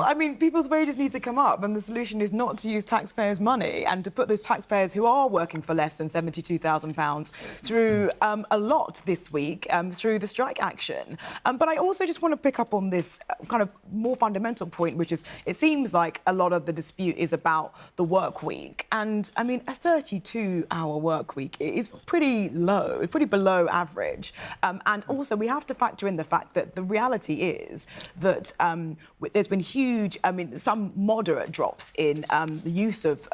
I mean, people's wages need to come up, and the solution is not to use taxpayers' money and to put those taxpayers who are working for less than £72,000 through a lot this week through the strike action. But I also just want to pick up on this kind of more fundamental point, which is it seems like a lot of the dispute is about the work week. And, I mean, a 32-hour work week is pretty low, pretty below average. And also, we have to factor in the fact that the reality is that there's been huge, I mean, some moderate drops in the use of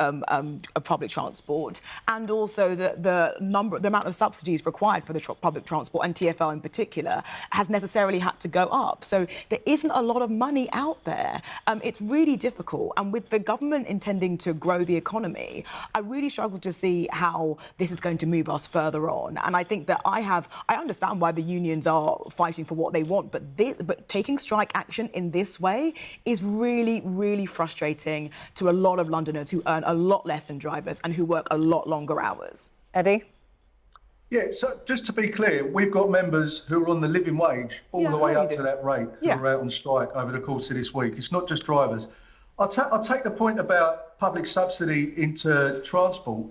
public transport, and also the amount of subsidies required for the public transport, and TfL in particular, has necessarily had to go up. So there isn't a lot of money out there. It's really difficult. And with the government intending to grow the economy, I really struggle to see how this is going to move us further on. And I think that I understand why the unions are fighting for what they want, but taking strike action in this way is really, really frustrating to a lot of Londoners who earn a lot less than drivers and who work a lot longer hours. Eddie? Yeah, so just to be clear, we've got members who are on the living wage all the way up to that rate who are out on strike over the course of this week. It's not just drivers. I'll take the point about public subsidy into transport.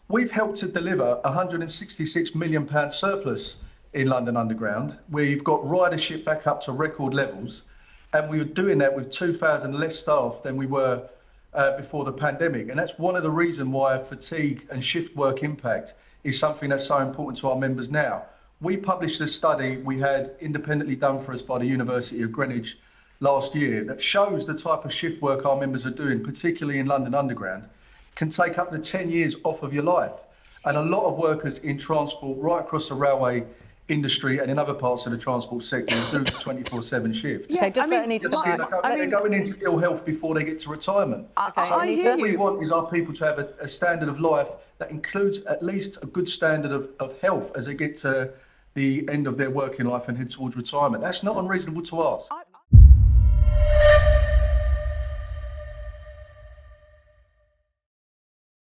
We've helped to deliver a £166 million surplus in London Underground. We've got ridership back up to record levels, and we were doing that with 2,000 less staff than we were before the pandemic. And that's one of the reasons why fatigue and shift work impact is something that's so important to our members now. We published a study we had independently done for us by the University of Greenwich last year that shows the type of shift work our members are doing, particularly in London Underground, can take up to 10 years off of your life. And a lot of workers in transport right across the railway industry and in other parts of the transport sector do 24/7 shifts. Yes, they're going into ill health before they get to retirement. So what we want is our people to have a standard of life that includes at least a good standard of health as they get to the end of their working life and head towards retirement. That's not unreasonable to ask.